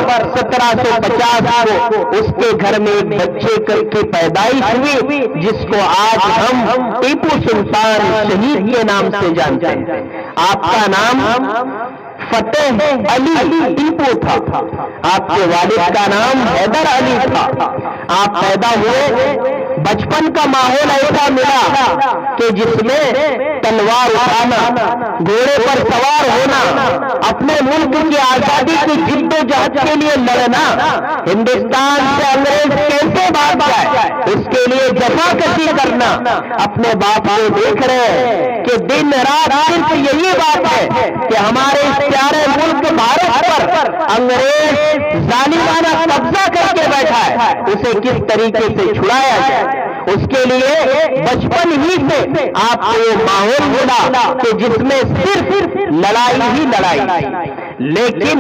1750 کو اس کے گھر میں ایک بچے کی پیدائش ہوئی جس کو آج ہم ٹیپو سلطان شہید کے نام سے جانتے ہیں۔ آپ کا نام فتح علی ٹیپو تھا، آپ کے والد کا نام حیدر علی تھا۔ آپ پیدا ہوئے، بچپن کا ماحول ایسا ملا کہ جس میں تلوار اٹھانا، گھوڑے پر سوار ہونا، اپنے ملک کی آزادی کی جد و جہد کے لیے لڑنا، ہندوستان سے انگریز کیسے بھاگ جائے اس کے لیے جفا کشی کرنا۔ اپنے باپ کو دیکھ رہے کہ دن رات صرف یہی بات ہے کہ ہمارے اس پیارے ملک بھارت پر انگریز ظالمانہ قبضہ کر کے بیٹھا ہے، اسے کس طریقے سے چھڑایا جائے۔ اس کے لیے بچپن ہی سے آپ کو یہ ماحول ملا کہ جس میں صرف لڑائی ہی لڑائی۔ لیکن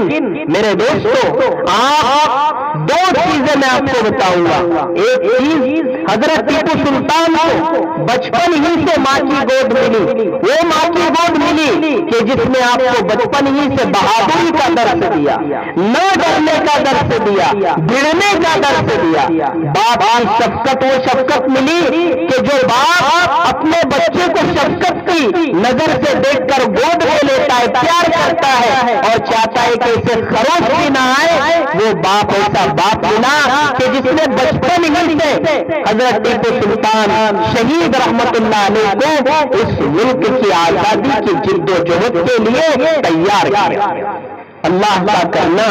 میرے دوستو، آپ دو چیزیں میں آپ کو بتاؤں گا۔ ایک چیز، حضرت ٹیپو سلطان کو بچپن ہی سے ماں کی گود ملی، وہ ماں کی گود ملی کہ جس نے آپ کو بچپن ہی سے بہادری کا درس دیا، نہ ڈرنے کا درس دیا، بڑھنے کا درس دیا۔ باپ کی شفقت، وہ شفقت ملی کہ جو باپ اپنے بچے کو شفقت کی نظر سے دیکھ کر گود میں لیتا ہے، پیار کرتا ہے اور چاہتا ہے کہ اسے خروش بھی نہ آئے، وہ باپ ایسا باپ ملا کہ جس نے بچپن ہی سے حضرت ٹیپو سلطان شہید رحمت اللہ علیہ کو اس ملک کی آزادی کی جد و جہد کے لیے تیار کیا۔ اللہ کا کرنا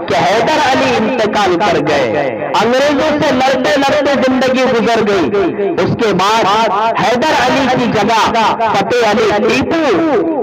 کہ حیدر علی انتقال کر گئے، انگریزوں سے لڑتے لڑتے زندگی گزر گئی۔ اس کے بعد حیدر علی کی جگہ فتح علی ٹیپو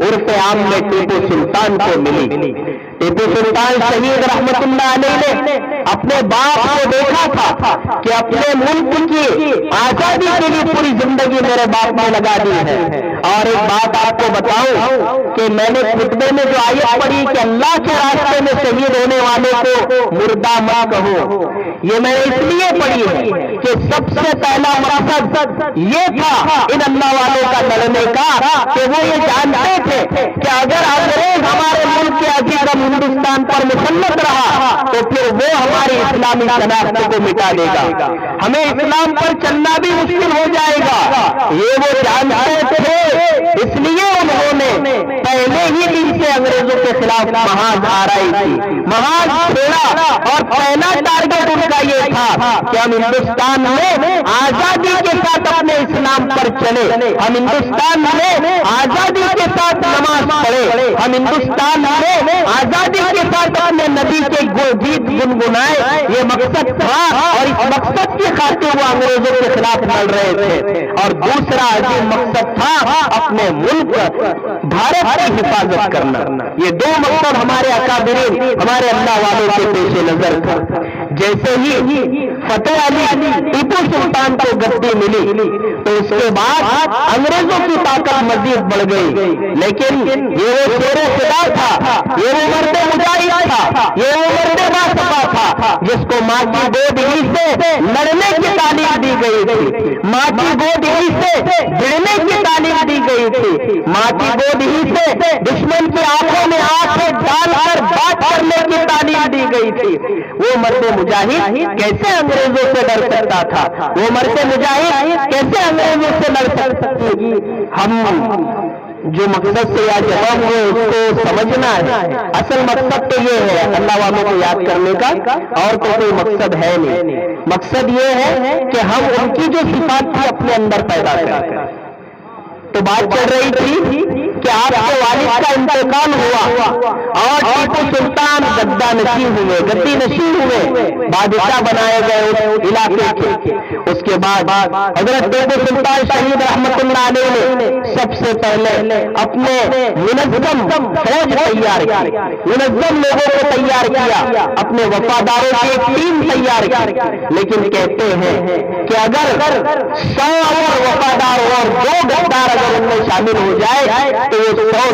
عرف عام میں ٹیپو سلطان کو ملی۔ ٹیپو سلطان شہید رحمت اللہ علیہ نے اپنے باپ کو دیکھا تھا کہ اپنے ملک کی آزادی کے لیے پوری زندگی میرے باپ نے لگا دی ہے۔ اور ایک بات آپ کو بتاؤں کہ میں نے خطبے میں جو آیت پڑھی کہ اللہ کے راستے میں شہید ہونے والوں کو مردہ مت کہو، یہ میں نے اس لیے پڑھی ہے کہ سب سے پہلا مقصد یہ تھا ان اللہ والوں کا لڑنے کا کہ وہ یہ جانتے تھے کہ اگر انگریز ہمارے ملک کے عزیز ہندوستان پر مسلط رہا تو پھر وہ ہماری اسلامی شناخت کو مٹا دے گا، ہمیں اسلام پر چلنا بھی مشکل ہو جائے گا۔ یہ وہ جانتے تھے، اس لیے انہوں نے پہلے ہی دن سے انگریزوں کے خلاف محاذ آرائی تھی، محاذ چھیڑا، اور پہلا ٹارگٹ ان کا یہ تھا کہ ہم ہندوستان میں آزادی کے ساتھ اپنے اسلام پر چلے، ہم ہندوستان میں آزادی کے ساتھ نماز پڑھے، ہم ہندوستان میں آزادی کے ساتھ اپنے نبی کے گیت گنگنائے۔ یہ مقصد تھا اور اس مقصد کی خاطر وہ انگریزوں کے خلاف لڑ رہے تھے۔ اور دوسرا عظیم مقصد تھا اپنے ملک بھارت کی حفاظت کرنا۔ یہ دو مقصد ہمارے اکابرین، ہمارے اللہ والوں کے پیش نظر تھا۔ جیسے ہی فتح علی ٹیپو سلطان کو گدی ملی تو اس کے بعد انگریزوں کی طاقت مزید بڑھ گئی، لیکن یہ وہ شیر خدا تھا، یہ وہ مرد مجاہد تھا، یہ وہ مرد باصفا تھا جس کو ماں کی گود ہی سے لڑنے کی تعلیم دی گئی تھی، ماں کی گود ہی سے بڑھنے کی تعلیم دی گئی تھی، ماں کی گود ہی سے دشمن کی آنکھوں میں آنکھیں ڈال کر بات کرنے کی تعلیم دی گئی تھی۔ وہ مرد مجاہد کیسے انگریزوں سے لڑ سکتا تھا؟ وہ مرد مجاہد کیسے انگریزوں سے لڑ سکتی تھی؟ ہم جو مقصد سے یاد جمع ہوئے اس کو سمجھنا ہے۔ اصل مقصد تو یہ ہے اللہ والوں کو یاد کرنے کا، اور تو کوئی مقصد ہے نہیں۔ مقصد یہ ہے کہ ہم ان کی جو صفات تھی اپنے اندر پیدا کریں۔ تو بات چل رہی تھی کہ آپ کے والد کا انتقال ہوا اور ٹیپو سلطان گدا نشین ہوئے، گدی نشین ہوئے، بادشاہ بنائے گئے اس علاقے کے۔ اس کے بعد حضرت ٹیپو سلطان شہید رحمت اللہ علیہ نے سب سے پہلے اپنے منظم فوج تیار کی، منظم لوگوں کو تیار کیا، اپنے وفاداروں کی ایک ٹیم تیار کی۔ لیکن کہتے ہیں کہ اگر 100 وفادار اور 2 غدار اگر ان میں شامل ہو جائے تو وہ 100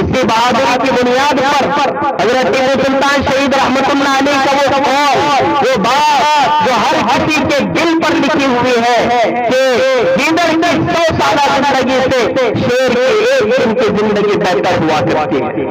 اسی بہادری کی بنیاد پر حضرت ٹیپو سلطان شہید رحمت اللہ علیہ کا وہ قول، وہ بات جو ہر کسی کے دل پر لکھی ہوئی ہے کہ گیدڑ کی 100 سالہ زندگی سے شیر کی ایک دن کی زندگی بہتر ہوا کرتی ہے۔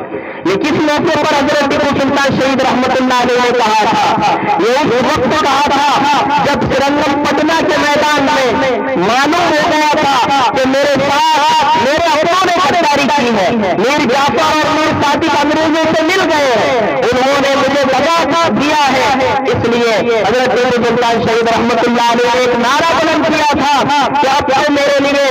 یہ کس موقع پر حضرت ٹیپو سلطان شہید رحمت اللہ علیہ نے کہا تھا؟ یہ اس وقت کہا تھا جب سرنگم پٹنہ کے میدان میں معلوم ہو گیا تھا کہ میرے ساتھ میرے اپنوں نے غداری کی ہے، میر جعفر اور میر صادق انگریزوں سے مل گئے ہیں، انہوں نے مجھے دگا دیا ہے۔ اس لیے حضرت ٹیپو سلطان شہید رحمت اللہ علیہ نے ایک نعرہ بلند کیا تھا کہ اب میرے لیے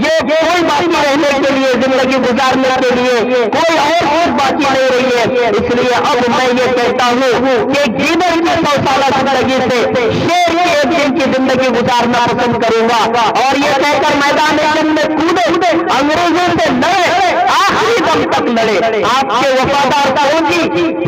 یہ کوئی باقی رہنے کے لیے، زندگی گزارنے کے لیے کوئی اور باقی نہیں رہی ہے۔ اس لیے اب میں یہ کہتا ہوں کہ گیدڑ کی 100 سالہ زندگی سے شیر کی ایک دن کی زندگی گزارنا پسند کروں گا۔ اور یہ کہہ کر میدان جنگ میں کودے، انگریزوں سے لڑے، آخری دم تک لڑے۔ آپ کے وفادار کون جی؟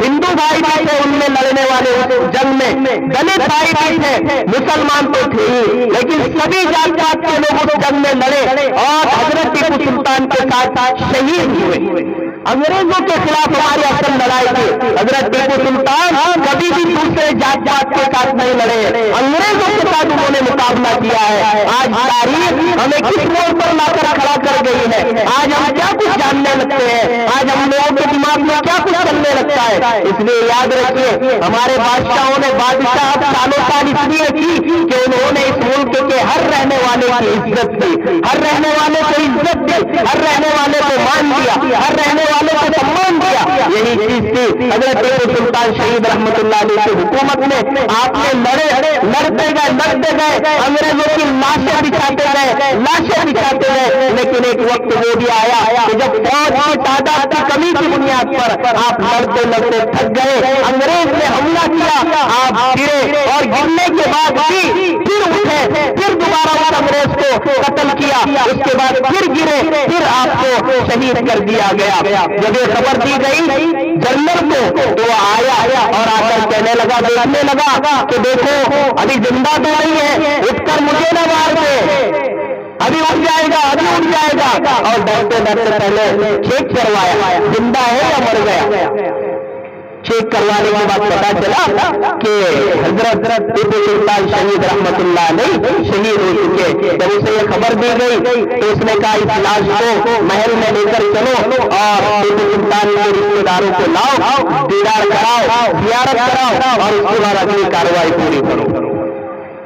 ہندو بھائی بھی تھے ان میں لڑنے والے جنگ میں، دلت بھائی بھی تھے، مسلمان تو تھے ہی، لیکن سبھی جات پات کے لوگ اس جنگ میں لڑے اور حضرت ٹیپو سلطان کے ساتھ شہید ہوئے۔ انگریزوں کے خلاف ہماری اصل لڑائی تھی۔ حضرت ٹیپو سلطان کبھی بھی دوسرے جات پات کے ساتھ نہیں لڑے، انگریزوں کے ساتھ انہوں نے مقابلہ کیا ہے۔ آج تاریخ ہمیں کس موڑ پر لا کر کھڑا کر گئی ہے؟ آج ہم کیا کچھ جاننے لگتے ہیں، آج ہم لوگوں کے دماغ میں کیا کچھ چلنے لگتا ہے۔ اس لیے یاد رکھیے ہمارے بادشاہوں نے بادشاہ سالوں سال اس لیے کی کہ انہوں نے اس ملک کے ہر رہنے والے کی عزت کی، ہر رہنے والے کو عزت دی، ہر رہنے والے کو مان دیا، ہر رہنے والے کو سمان دیا۔ یہی چیز تھی حضرت ٹیپو سلطان شہید رحمت اللہ علیہ کی حکومت میں۔ آپ نے لڑتے گئے، انگریزوں کی لاشیں بچھاتے گئے، لیکن ایک وقت وہ بھی آیا کہ جب فوج کی تعداد کی کمی کی بنیاد پر آپ لڑتے تھک گئے، انگریز نے حملہ کیا، آپ گرے اور گرنے کے بعد بھی پھر اٹھے، پھر دوبارہ اس انگریز کو قتل کیا، اس کے بعد پھر گرے، پھر آپ کو شہید کر دیا گیا۔ جب یہ خبر دی گئی جنرل کو تو وہ آیا اور آ کر کہنے لگا، دیکھنے لگا کہ دیکھو ابھی زندہ تو نہیں ہے، اٹھ کر مجھے نہ مار دے، ابھی اٹھ جائے گا، اور ڈرتے پہلے چیک کروایا زندہ ہے یا مر گیا۔ چیک کروانے کے بعد پتا چلا کہ حضرت ٹیپو سلطان شہید رحمت اللہ علیہ شہید ہو چکے۔ جب اسے یہ خبر دی گئی تو اس نے کہا اس لاش کو محل میں لے کر چلو اور ٹیپو سلطان کے رشتے داروں کو لاؤ، دیدار کراؤ، زیارت کراؤ اور اس کے بعد اگلی کارروائی پوری کرو۔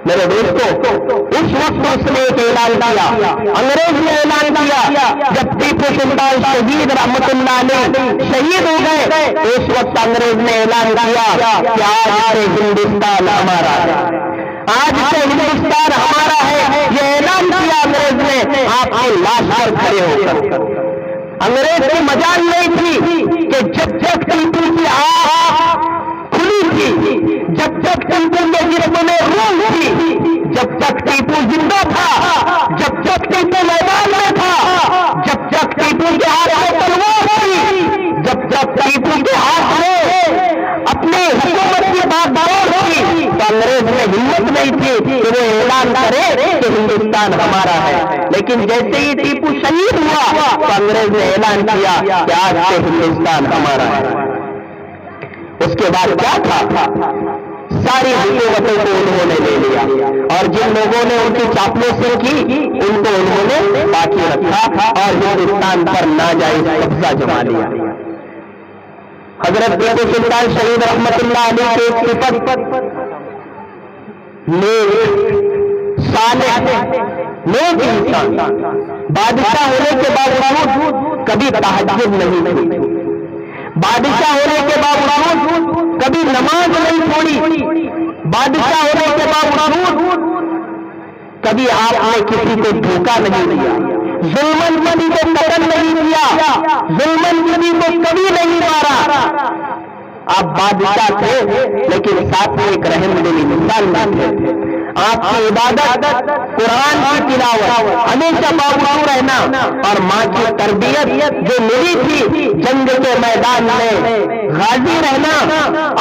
میرے دوستوں، اس وقت اس نے ایک اعلان کیا، انگریز نے اعلان کیا جب ٹیپو سلطان شہید رحمت اللہ علیہ شہید ہو گئے تو اس وقت انگریز نے اعلان کیا کہ آج سے ہندوستان ہمارا ہے، آج سے ہندوستان ہمارا ہے۔ یہ اعلان کیا انگریز نے آپ کی لاش پر کھڑے ہو کر۔ انگریز کی مجال نہیں تھی کہ جب ٹیپو کی آنکھ کھلی تھی، جب تک ٹیپو کے جسم میں روح تھی، جب تک ٹیپو زندہ تھا، جب تک ٹیپو میدان میں تھا، جب تک ٹیپو کے ہاتھ میں تلوار تھی، جب تک ٹیپو کے ہاتھ میں اپنی حکومت کی بات تھی، تو انگریز میں ہمت نہیں تھی کہ وہ اعلان کرے کہ ہندوستان ہمارا ہے۔ لیکن جیسے ہی ٹیپو شہید ہوا تو انگریز نے اعلان کیا کہ آج سے ہندوستان ہمارا ہے۔ اس کے بعد کیا تھا؟ ساری حکومتوں کو انہوں نے لے لیا اور جن لوگوں نے ان کی چاپلوسی کی ان کو انہوں نے باقی رکھا اور ہندوستان پر ناجائز قبضہ جما لیا۔ حضرت ٹیپو سلطان شہید رحمت اللہ علیہ کی ایک صفت نیک، صالح، نیک انسان، بادشاہ ہونے کے باوجود کبھی تہجد نہیں کی، بادشاہ ہونے کے باوجود کبھی نماز نہیں چھوڑی، بادشاہ ہونے کے باوجود کبھی آپ نے کسی کو دھوکہ نہیں دیا، ظلمن کبھی کو قتل نہیں کیا، ظلمن کبھی کو کبھی نہیں مارا۔ آپ بادشاہ تھے لیکن ساتھ میں ایک رحم دل انسان بھی تھے۔ آپ کی عبادت، قرآن کی تلاوت، ہمیشہ باوضو رہنا، اور ماں کی تربیت جو ملی تھی جنگ کے میدان میں غازی رہنا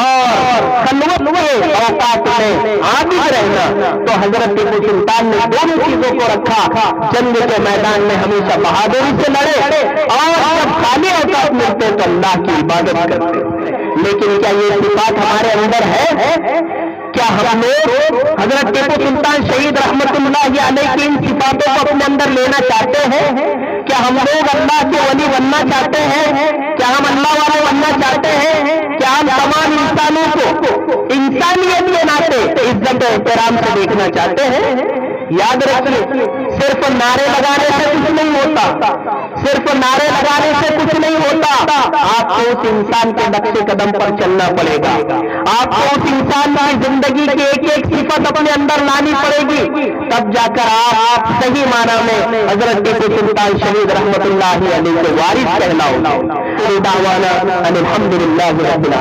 اور خلوت کے اوقات میں عابد رہنا، تو حضرت ٹیپو سلطان نے دونوں چیزوں کو رکھا، جنگ کے میدان میں ہمیشہ بہادری سے لڑے اور جب خالی اوقات ملتے تو اللہ کی عبادت کرتے۔ لیکن کیا یہ صفات ہمارے اندر ہے؟ کیا ہم لوگ حضرت ٹیپو سلطان شہید رحمت اللہ علیہ کی ان صفاتوں کو اپنے اندر لینا چاہتے ہیں؟ کیا ہم لوگ اللہ کے ولی بننا چاہتے ہیں؟ کیا ہم اللہ والے بننا چاہتے ہیں؟ کیا ہم تمام انسانوں کو انسانیت کے ناطے عزت و احترام سے دیکھنا چاہتے ہیں؟ یاد رکھیے، صرف نعرے لگانے سے کچھ نہیں ہوتا، صرف نعرے لگانے سے کچھ نہیں ہوتا، آپ کو اس انسان کے نقش قدم پر چلنا پڑے گا، آپ کو اس انسان کی زندگی کی ایک ایک صفت اپنے اندر لانی پڑے گی، تب جا کر آپ صحیح معنی میں حضرت ٹیپو سلطان شہید رحمت اللہ علیہ کے وارث کہلاؤ گے۔ دعوانا ان الحمدللہ رب العالمین۔